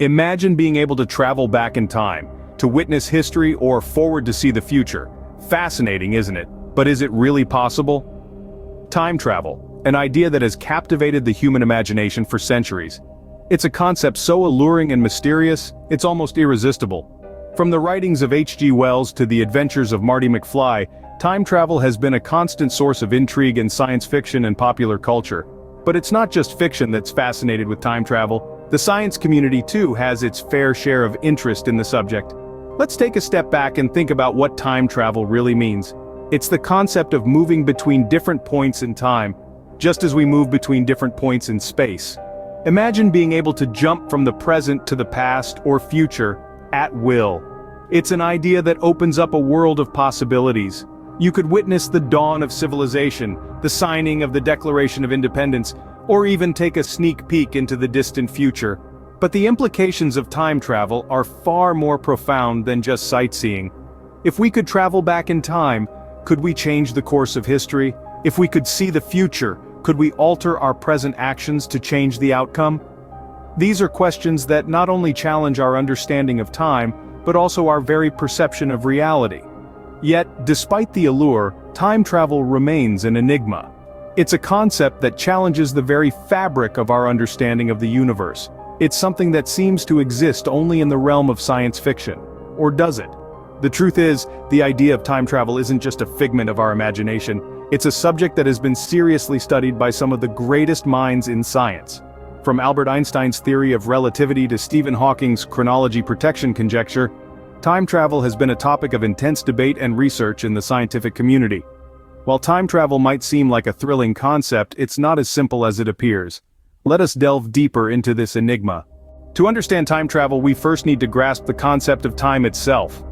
Imagine being able to travel back in time, to witness history or forward to see the future. Fascinating, isn't it? But is it really possible? Time travel, an idea that has captivated the human imagination for centuries. It's a concept so alluring and mysterious, it's almost irresistible. From the writings of H.G. Wells to the adventures of Marty McFly, time travel has been a constant source of intrigue in science fiction and popular culture. But it's not just fiction that's fascinated with time travel. The science community too has its fair share of interest in the subject. Let's take a step back and think about what time travel really means. It's the concept of moving between different points in time, just as we move between different points in space. Imagine being able to jump from the present to the past or future at will. It's an idea that opens up a world of possibilities. You could witness the dawn of civilization, the signing of the Declaration of Independence, or even take a sneak peek into the distant future. But the implications of time travel are far more profound than just sightseeing. If we could travel back in time, could we change the course of history? If we could see the future, could we alter our present actions to change the outcome? These are questions that not only challenge our understanding of time, but also our very perception of reality. Yet, despite the allure, time travel remains an enigma. It's a concept that challenges the very fabric of our understanding of the universe. It's something that seems to exist only in the realm of science fiction. Or does it? The truth is, the idea of time travel isn't just a figment of our imagination. It's a subject that has been seriously studied by some of the greatest minds in science. From Albert Einstein's theory of relativity to Stephen Hawking's chronology protection conjecture, time travel has been a topic of intense debate and research in the scientific community. While time travel might seem like a thrilling concept, it's not as simple as it appears. Let us delve deeper into this enigma. To understand time travel, we first need to grasp the concept of time itself.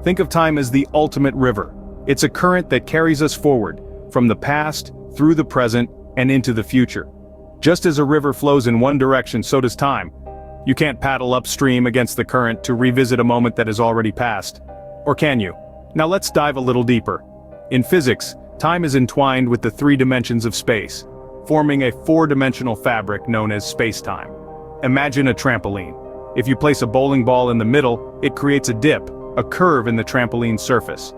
Think of time as the ultimate river. It's a current that carries us forward, from the past, through the present, and into the future. Just as a river flows in one direction, so does time. You can't paddle upstream against the current to revisit a moment that has already passed. Or can you? Now let's dive a little deeper. In physics, time is entwined with the three dimensions of space, forming a four-dimensional fabric known as spacetime. Imagine a trampoline. If you place a bowling ball in the middle, it creates a dip, a curve in the trampoline's surface.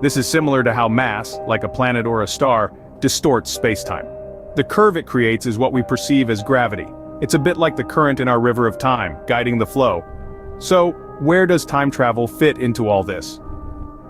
This is similar to how mass, like a planet or a star, distorts spacetime. The curve it creates is what we perceive as gravity. It's a bit like the current in our river of time, guiding the flow. So, where does time travel fit into all this?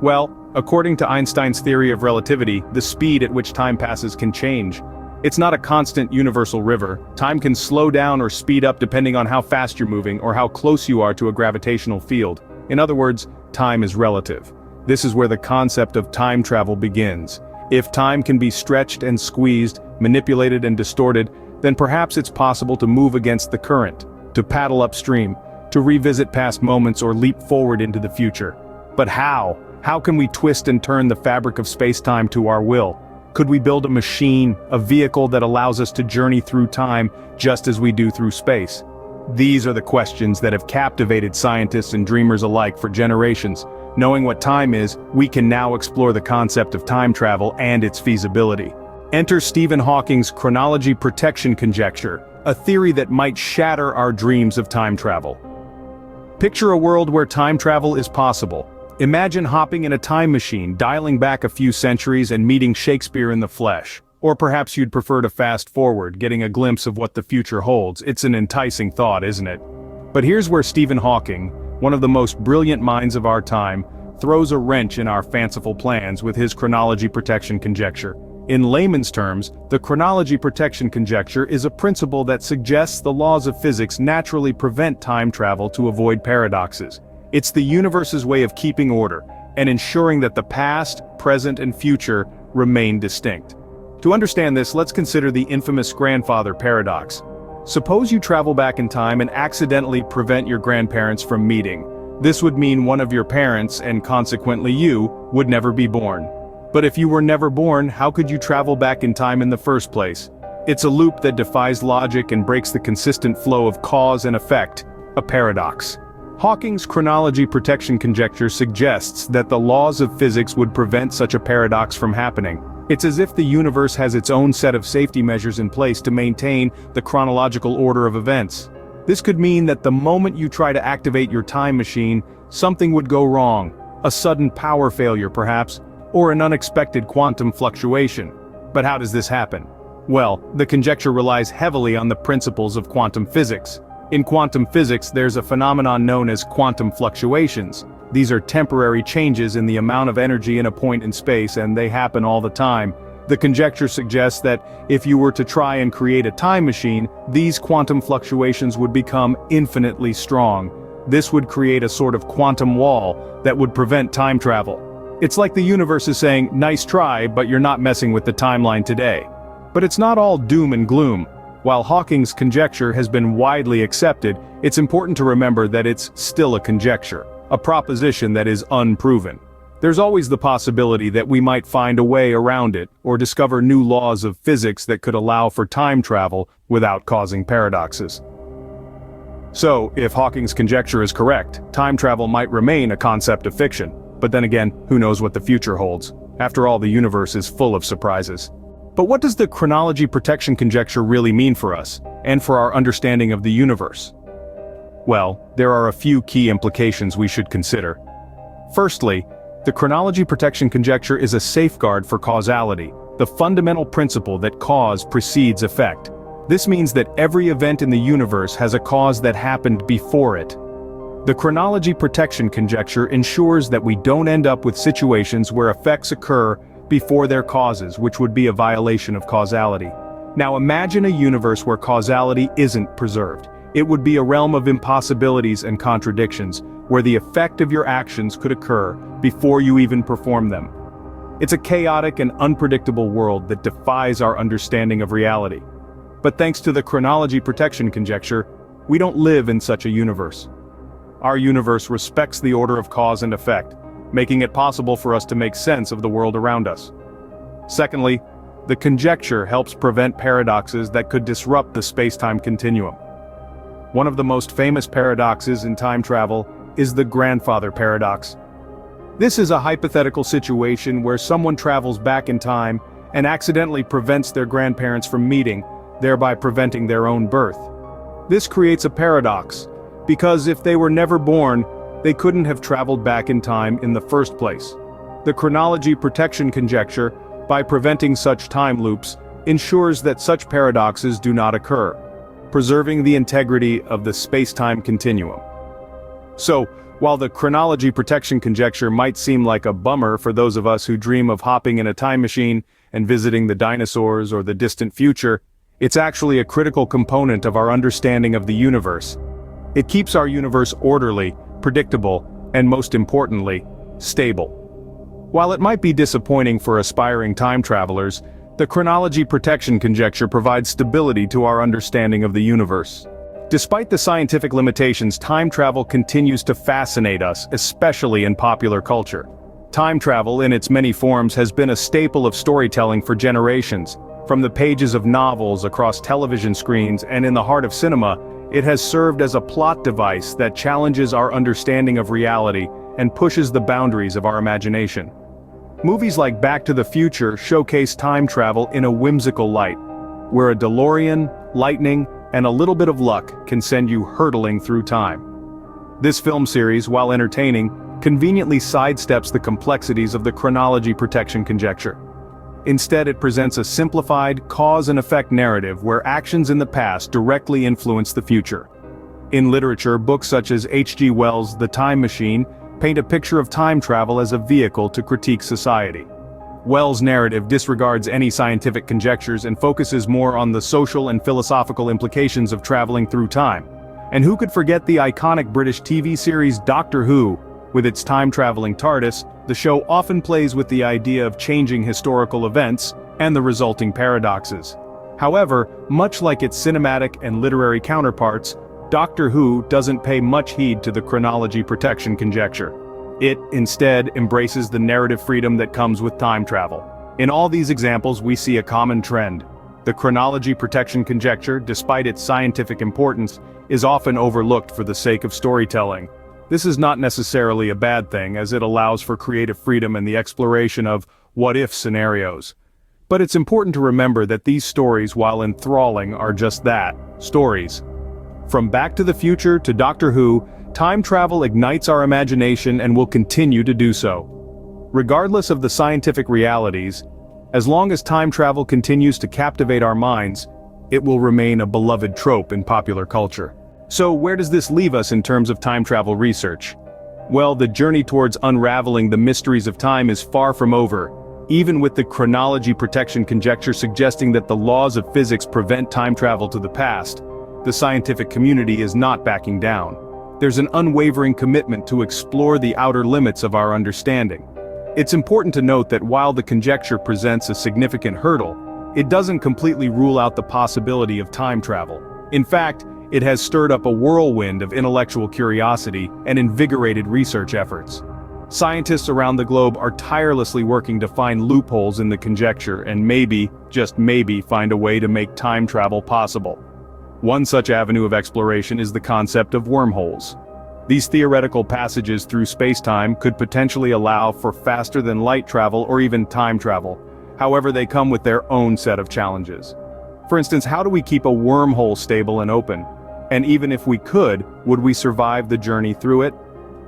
Well, according to Einstein's theory of relativity, the speed at which time passes can change. It's not a constant universal river. Time can slow down or speed up depending on how fast you're moving or how close you are to a gravitational field. In other words, time is relative. This is where the concept of time travel begins. If time can be stretched and squeezed, manipulated and distorted, then perhaps it's possible to move against the current, to paddle upstream, to revisit past moments or leap forward into the future. But how? How can we twist and turn the fabric of space-time to our will? Could we build a machine, a vehicle that allows us to journey through time just as we do through space? These are the questions that have captivated scientists and dreamers alike for generations. Knowing what time is, we can now explore the concept of time travel and its feasibility. Enter Stephen Hawking's chronology protection conjecture, a theory that might shatter our dreams of time travel. Picture a world where time travel is possible. Imagine hopping in a time machine, dialing back a few centuries and meeting Shakespeare in the flesh. Or perhaps you'd prefer to fast forward, getting a glimpse of what the future holds. It's an enticing thought, isn't it? But here's where Stephen Hawking, one of the most brilliant minds of our time, throws a wrench in our fanciful plans with his chronology protection conjecture. In layman's terms, the chronology protection conjecture is a principle that suggests the laws of physics naturally prevent time travel to avoid paradoxes. It's the universe's way of keeping order and ensuring that the past, present, and future remain distinct. To understand this, let's consider the infamous grandfather paradox. Suppose you travel back in time and accidentally prevent your grandparents from meeting. This would mean one of your parents, and consequently you, would never be born. But if you were never born, how could you travel back in time in the first place? It's a loop that defies logic and breaks the consistent flow of cause and effect, a paradox. Hawking's chronology protection conjecture suggests that the laws of physics would prevent such a paradox from happening. It's as if the universe has its own set of safety measures in place to maintain the chronological order of events. This could mean that the moment you try to activate your time machine, something would go wrong, a sudden power failure perhaps, or an unexpected quantum fluctuation. But how does this happen? Well, the conjecture relies heavily on the principles of quantum physics. In quantum physics, there's a phenomenon known as quantum fluctuations. These are temporary changes in the amount of energy in a point in space, and they happen all the time. The conjecture suggests that if you were to try and create a time machine, these quantum fluctuations would become infinitely strong. This would create a sort of quantum wall that would prevent time travel. It's like the universe is saying, nice try, but you're not messing with the timeline today. But it's not all doom and gloom. While Hawking's conjecture has been widely accepted, it's important to remember that it's still a conjecture, a proposition that is unproven. There's always the possibility that we might find a way around it, or discover new laws of physics that could allow for time travel without causing paradoxes. So, if Hawking's conjecture is correct, time travel might remain a concept of fiction. But then again, who knows what the future holds? After all, the universe is full of surprises. But what does the chronology protection conjecture really mean for us, and for our understanding of the universe? Well, there are a few key implications we should consider. Firstly, the chronology protection conjecture is a safeguard for causality, the fundamental principle that cause precedes effect. This means that every event in the universe has a cause that happened before it. The chronology protection conjecture ensures that we don't end up with situations where effects occur before their causes, which would be a violation of causality. Now imagine a universe where causality isn't preserved. It would be a realm of impossibilities and contradictions, where the effect of your actions could occur before you even perform them. It's a chaotic and unpredictable world that defies our understanding of reality. But thanks to the chronology protection conjecture, we don't live in such a universe. Our universe respects the order of cause and effect, making it possible for us to make sense of the world around us. Secondly, the conjecture helps prevent paradoxes that could disrupt the space-time continuum. One of the most famous paradoxes in time travel is the grandfather paradox. This is a hypothetical situation where someone travels back in time and accidentally prevents their grandparents from meeting, thereby preventing their own birth. This creates a paradox, because if they were never born, they couldn't have traveled back in time in the first place. The chronology protection conjecture, by preventing such time loops, ensures that such paradoxes do not occur, preserving the integrity of the space-time continuum. So, while the chronology protection conjecture might seem like a bummer for those of us who dream of hopping in a time machine and visiting the dinosaurs or the distant future, it's actually a critical component of our understanding of the universe. It keeps our universe orderly, predictable, and most importantly, stable. While it might be disappointing for aspiring time travelers, the chronology protection conjecture provides stability to our understanding of the universe. Despite the scientific limitations, time travel continues to fascinate us, especially in popular culture. Time travel, in its many forms, has been a staple of storytelling for generations. From the pages of novels across television screens and in the heart of cinema, it has served as a plot device that challenges our understanding of reality and pushes the boundaries of our imagination. Movies like Back to the Future showcase time travel in a whimsical light, where a DeLorean, lightning, and a little bit of luck can send you hurtling through time. This film series, while entertaining, conveniently sidesteps the complexities of the chronology protection conjecture. Instead, it presents a simplified, cause-and-effect narrative where actions in the past directly influence the future. In literature, books such as H.G. Wells' The Time Machine paint a picture of time travel as a vehicle to critique society. Wells' narrative disregards any scientific conjectures and focuses more on the social and philosophical implications of traveling through time. And who could forget the iconic British TV series Doctor Who? With its time-traveling TARDIS, the show often plays with the idea of changing historical events and the resulting paradoxes. However, much like its cinematic and literary counterparts, Doctor Who doesn't pay much heed to the chronology protection conjecture. It, instead, embraces the narrative freedom that comes with time travel. In all these examples, we see a common trend. The chronology protection conjecture, despite its scientific importance, is often overlooked for the sake of storytelling. This is not necessarily a bad thing, as it allows for creative freedom and the exploration of what-if scenarios. But it's important to remember that these stories, while enthralling, are just that, stories. From Back to the Future to Doctor Who, time travel ignites our imagination and will continue to do so. Regardless of the scientific realities, as long as time travel continues to captivate our minds, it will remain a beloved trope in popular culture. So where does this leave us in terms of time travel research? Well, the journey towards unraveling the mysteries of time is far from over, even with the chronology protection conjecture suggesting that the laws of physics prevent time travel to the past. The scientific community is not backing down. There's an unwavering commitment to explore the outer limits of our understanding. It's important to note that while the conjecture presents a significant hurdle, it doesn't completely rule out the possibility of time travel. In fact, it has stirred up a whirlwind of intellectual curiosity and invigorated research efforts. Scientists around the globe are tirelessly working to find loopholes in the conjecture and maybe, just maybe, find a way to make time travel possible. One such avenue of exploration is the concept of wormholes. These theoretical passages through spacetime could potentially allow for faster-than-light travel or even time travel. However, they come with their own set of challenges. For instance, how do we keep a wormhole stable and open? And even if we could, would we survive the journey through it?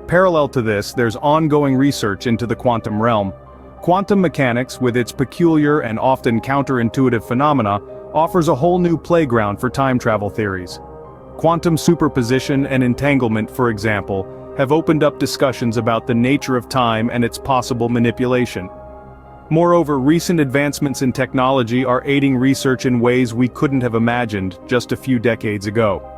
Parallel to this, there's ongoing research into the quantum realm. Quantum mechanics, with its peculiar and often counterintuitive phenomena, offers a whole new playground for time travel theories. Quantum superposition and entanglement, for example, have opened up discussions about the nature of time and its possible manipulation. Moreover, recent advancements in technology are aiding research in ways we couldn't have imagined just a few decades ago.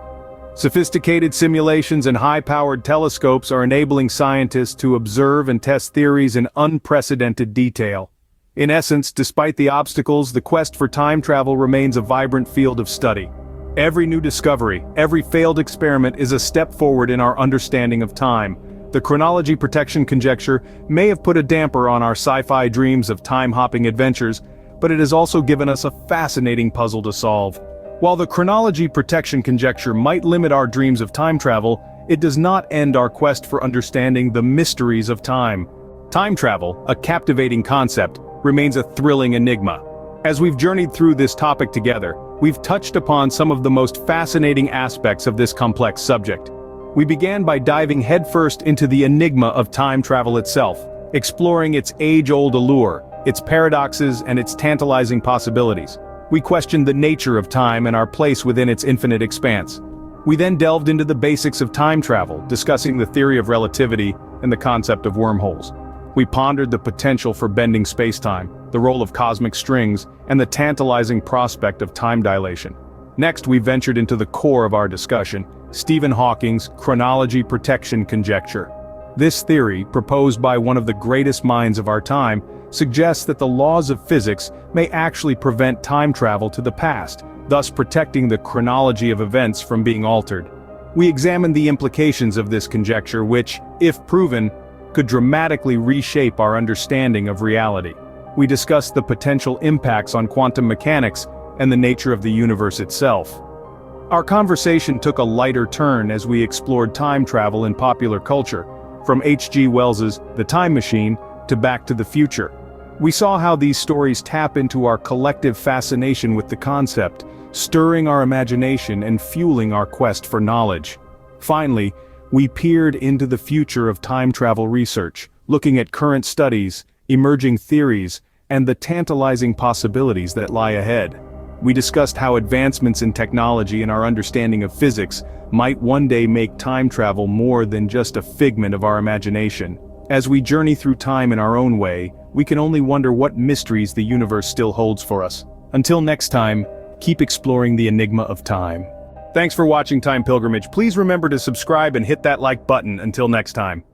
Sophisticated simulations and high-powered telescopes are enabling scientists to observe and test theories in unprecedented detail. In essence, despite the obstacles, the quest for time travel remains a vibrant field of study. Every new discovery, every failed experiment is a step forward in our understanding of time. The chronology protection conjecture may have put a damper on our sci-fi dreams of time-hopping adventures, but it has also given us a fascinating puzzle to solve. While the chronology protection conjecture might limit our dreams of time travel, it does not end our quest for understanding the mysteries of time. Time travel, a captivating concept, remains a thrilling enigma. As we've journeyed through this topic together, we've touched upon some of the most fascinating aspects of this complex subject. We began by diving headfirst into the enigma of time travel itself, exploring its age-old allure, its paradoxes, and its tantalizing possibilities. We questioned the nature of time and our place within its infinite expanse. We then delved into the basics of time travel, discussing the theory of relativity and the concept of wormholes. We pondered the potential for bending spacetime, the role of cosmic strings, and the tantalizing prospect of time dilation. Next, we ventured into the core of our discussion, Stephen Hawking's chronology protection conjecture. This theory, proposed by one of the greatest minds of our time, suggests that the laws of physics may actually prevent time travel to the past, thus protecting the chronology of events from being altered. We examined the implications of this conjecture which, if proven, could dramatically reshape our understanding of reality. We discussed the potential impacts on quantum mechanics and the nature of the universe itself. Our conversation took a lighter turn as we explored time travel in popular culture, from H.G. Wells's The Time Machine to Back to the Future. We saw how these stories tap into our collective fascination with the concept, stirring our imagination and fueling our quest for knowledge. Finally, we peered into the future of time travel research, looking at current studies, emerging theories, and the tantalizing possibilities that lie ahead. We discussed how advancements in technology and our understanding of physics might one day make time travel more than just a figment of our imagination. As we journey through time in our own way, we can only wonder what mysteries the universe still holds for us. Until next time, keep exploring the enigma of time. Thanks for watching Time Pilgrimage. Please remember to subscribe and hit that like button. Until next time.